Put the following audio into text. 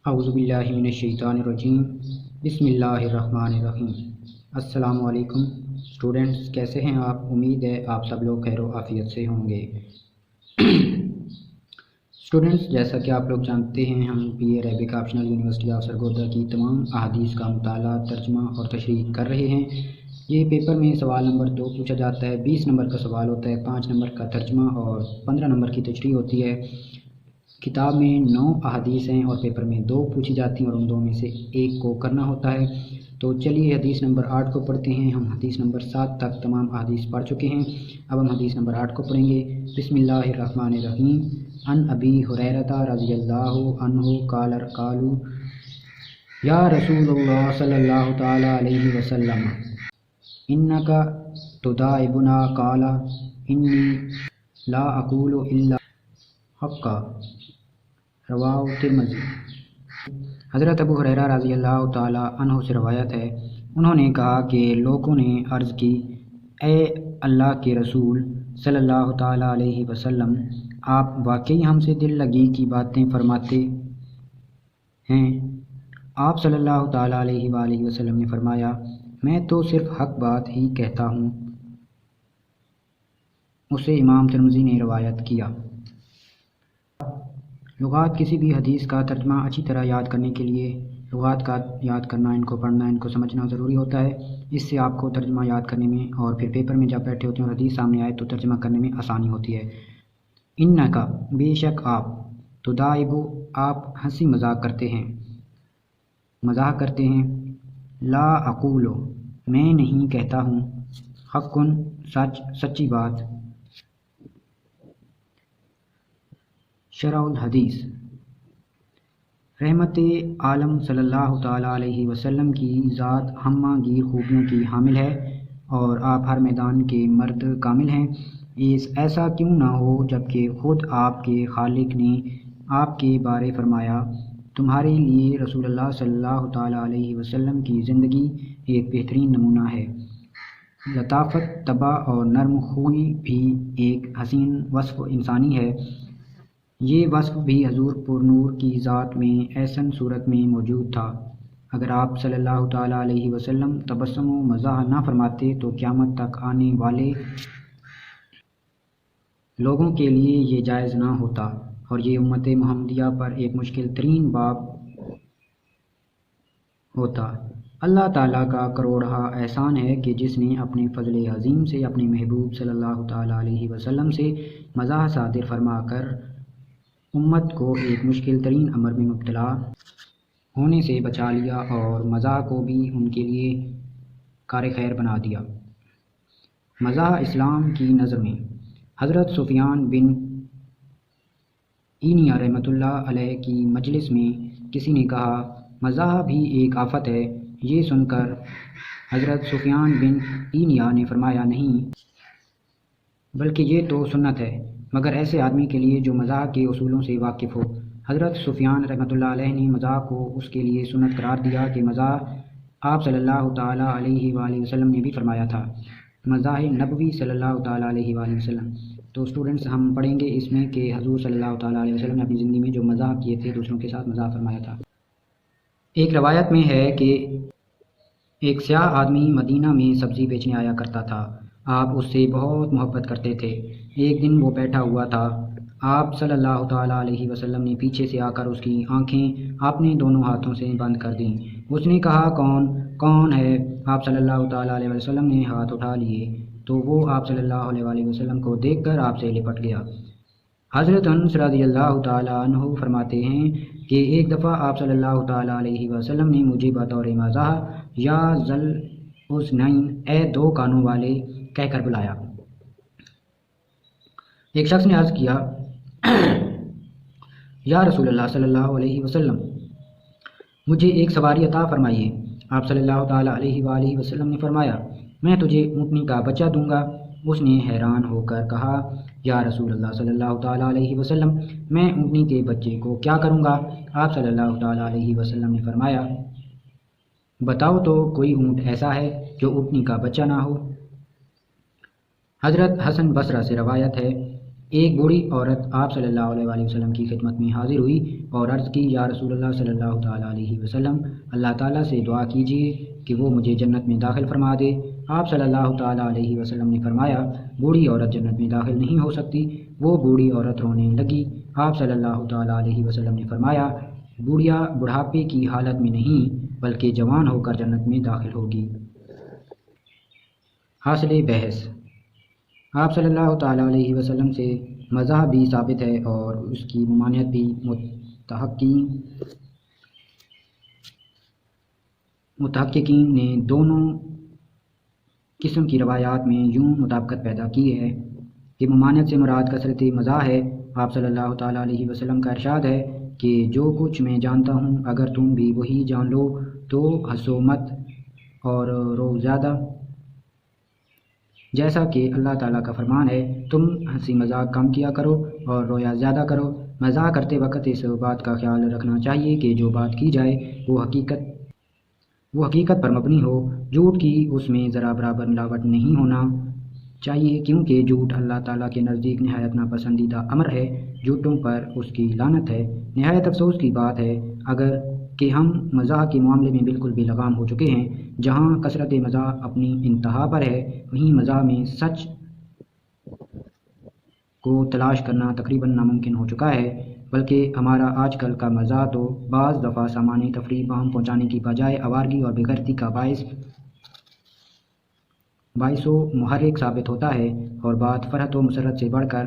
اعوذ باللہ من الشیطان الرجیم بسم اللہ الرحمن الرحیم۔ السلام علیکم اسٹوڈنٹس، کیسے ہیں آپ؟ امید ہے آپ سب لوگ خیر و عافیت سے ہوں گے۔ اسٹوڈنٹس، جیسا کہ آپ لوگ جانتے ہیں، ہم P A Arabic optional university of Sargodha کی تمام احادیث کا مطالعہ، ترجمہ اور تشریح کر رہے ہیں۔ یہ پیپر میں سوال نمبر 2 پوچھا جاتا ہے، 20 نمبر کا سوال ہوتا ہے، 5 نمبر کا ترجمہ اور 15 نمبر کی تشریح ہوتی ہے۔ کتاب میں 9 احادیث ہیں اور پیپر میں 2 پوچھی جاتی ہیں اور ان 2 میں سے ایک کو کرنا ہوتا ہے۔ تو چلیے حدیث نمبر 8 کو پڑھتے ہیں۔ ہم حدیث نمبر 7 تک تمام احادیث پڑھ چکے ہیں، اب ہم حدیث نمبر 8 کو پڑھیں گے۔ بسم اللہ الرحمن الرحیم۔ عن ابی ہریرہ رضی اللہ عنہ قالوا یا رسول اللہ صلی اللہ تعالی علیہ وسلم انک تداعبنا قال انی لا اقول الا حقا، رواہ ترمذی۔ حضرت ابو ہریرہ رضی اللہ تعالی عنہ سے روایت ہے، انہوں نے کہا کہ لوگوں نے عرض کی، اے اللہ کے رسول صلی اللہ تعالی علیہ وسلم، آپ واقعی ہم سے دل لگی کی باتیں فرماتے ہیں؟ آپ صلی اللہ تعالی علیہ وآلہ وسلم نے فرمایا، میں تو صرف حق بات ہی کہتا ہوں۔ اسے امام ترمذی نے روایت کیا۔ لغات کسی بھی حدیث کا ترجمہ اچھی طرح یاد کرنے کے لیے لغات کا یاد کرنا، ان کو پڑھنا، ان کو سمجھنا ضروری ہوتا ہے۔ اس سے آپ کو ترجمہ یاد کرنے میں اور پھر پیپر میں جب بیٹھے ہوتے ہیں اور حدیث سامنے آئے تو ترجمہ کرنے میں آسانی ہوتی ہے۔ انکا، بے شک آپ، تداعبو، آپ ہنسی مذاق کرتے ہیں، لا اقولو، میں نہیں کہتا ہوں، حقن، سچ، سچی بات۔ شرح الحدیث۔ رحمت عالم صلی اللہ تعالیٰ علیہ وسلم کی ذات ہمہ گیر خوبیوں کی حامل ہے اور آپ ہر میدان کے مرد کامل ہیں۔ ایسا کیوں نہ ہو جبکہ خود آپ کے خالق نے آپ کے بارے فرمایا، تمہارے لیے رسول اللہ صلی اللہ تعالیٰ علیہ وسلم کی زندگی ایک بہترین نمونہ ہے۔ لطافت، طبع اور نرم خوئی بھی ایک حسین وصف انسانی ہے۔ یہ وصف بھی حضور پر نور کی ذات میں ایسن صورت میں موجود تھا۔ اگر آپ صلی اللہ تعالیٰ علیہ وسلم تبسم و مزاح نہ فرماتے تو قیامت تک آنے والے لوگوں کے لیے یہ جائز نہ ہوتا اور یہ امت محمدیہ پر ایک مشکل ترین باب ہوتا۔ اللہ تعالیٰ کا کروڑہا احسان ہے کہ جس نے اپنے فضل عظیم سے اپنے محبوب صلی اللہ تعالیٰ علیہ وسلم سے مزاح صادر فرما کر امت کو ایک مشکل ترین امر میں مبتلا ہونے سے بچا لیا اور مزاح کو بھی ان کے لیے کار خیر بنا دیا۔ مزاح اسلام کی نظر میں۔ حضرت سفیان بن عینیہ رحمۃ اللہ علیہ کی مجلس میں کسی نے کہا، مزاح بھی ایک آفت ہے۔ یہ سن کر حضرت سفیان بن عینیہ نے فرمایا، نہیں، بلکہ یہ تو سنت ہے، مگر ایسے آدمی کے لیے جو مزاح کے اصولوں سے واقف ہو۔ حضرت سفیان رحمۃ اللہ علیہ نے مزاح کو اس کے لیے سنت قرار دیا کہ مزاح آپ صلی اللہ تعالیٰ علیہ وآلہ وسلم نے بھی فرمایا تھا، مزاح نبوی صلی اللہ تعالیٰ علیہ وآلہ وسلم۔ تو اسٹوڈنٹس، ہم پڑھیں گے اس میں کہ حضور صلی اللہ تعالیٰ علیہ وسلم نے اپنی زندگی میں جو مزاح کیے تھے، دوسروں کے ساتھ مزاح فرمایا تھا۔ ایک روایت میں ہے کہ ایک سیاہ آدمی مدینہ میں سبزی بیچنے آیا کرتا تھا۔ آپ اس سے بہت محبت کرتے تھے۔ ایک دن وہ بیٹھا ہوا تھا، آپ صلی اللہ تعالیٰ علیہ وسلم نے پیچھے سے آ کر اس کی آنکھیں اپنے دونوں ہاتھوں سے بند کر دیں۔ اس نے کہا، کون ہے؟ آپ صلی اللہ تعالیٰ علیہ وسلم نے ہاتھ اٹھا لیے تو وہ آپ صلی اللہ علیہ وآلہ وسلم کو دیکھ کر آپ سے لپٹ گیا۔ حضرت انس رضی اللہ تعالیٰ عنہ فرماتے ہیں کہ ایک دفعہ آپ صلی اللہ تعالیٰ علیہ وسلم نے مجھے بطور مزاح یا ذل اذنین، اے 2 کانوں والے، کہہ کر بلایا۔ ایک شخص نے عرض کیا، یا رسول اللہ صلی اللہ علیہ وسلم، مجھے ایک سواری عطا فرمائیے۔ آپ صلی اللہ تعالیٰ علیہ وآلہ وسلم نے فرمایا، میں تجھے اونٹنی کا بچہ دوں گا۔ اس نے حیران ہو کر کہا، یا رسول اللہ صلی اللہ تعالیٰ علیہ وسلم، میں اونٹنی کے بچے کو کیا کروں گا؟ آپ صلی اللہ تعالیٰ علیہ وسلم نے فرمایا، بتاؤ تو کوئی اونٹ ایسا ہے جو اونٹنی کا بچہ نہ ہو؟ حضرت حسن بصری سے روایت ہے، ایک بوڑھی عورت آپ صلی اللہ علیہ وسلم کی خدمت میں حاضر ہوئی اور عرض کی، یا رسول اللہ صلی اللہ تعالیٰ علیہ وسلم، اللہ تعالیٰ سے دعا کیجیے کہ وہ مجھے جنت میں داخل فرما دے۔ آپ صلی اللہ تعالیٰ علیہ وسلم نے فرمایا، بوڑھی عورت جنت میں داخل نہیں ہو سکتی۔ وہ بوڑھی عورت رونے لگی۔ آپ صلی اللہ تعالیٰ علیہ وسلم نے فرمایا، بوڑھیا بڑھاپے کی حالت میں نہیں بلکہ جوان ہو کر جنت میں داخل ہوگی۔ حاصل بحث، آپ صلی اللہ تعالیٰ علیہ وسلم سے مزاح بھی ثابت ہے اور اس کی ممانعت بھی۔ محققین نے دونوں قسم کی روایات میں یوں مطابقت پیدا کی ہے کہ ممانعت سے مراد کثرت مزاح ہے۔ آپ صلی اللہ تعالیٰ علیہ وسلم کا ارشاد ہے کہ جو کچھ میں جانتا ہوں اگر تم بھی وہی جان لو تو ہنسو مت اور رو زیادہ، جیسا کہ اللہ تعالیٰ کا فرمان ہے، تم ہنسی مذاق کم کیا کرو اور رویا زیادہ کرو۔ مزاح کرتے وقت اس بات کا خیال رکھنا چاہیے کہ جو بات کی جائے وہ حقیقت پر مبنی ہو۔ جھوٹ کی اس میں ذرا برابر ملاوٹ نہیں ہونا چاہیے، کیونکہ جھوٹ اللہ تعالیٰ کے نزدیک نہایت ناپسندیدہ امر ہے۔ جھوٹوں پر اس کی لعنت ہے۔ نہایت افسوس کی بات ہے اگر کہ ہم مزاح کے معاملے میں بالکل بے لگام ہو چکے ہیں۔ جہاں کثرت مزاح اپنی انتہا پر ہے، وہیں مزاح میں سچ کو تلاش کرنا تقریباً ناممکن ہو چکا ہے۔ بلکہ ہمارا آج کل کا مزاح تو بعض دفعہ سامان تفریح باہم پہنچانے کی بجائے آوارگی اور بے غیرتی کا باعث و محرک ثابت ہوتا ہے، اور بات فرحت و مسرت سے بڑھ کر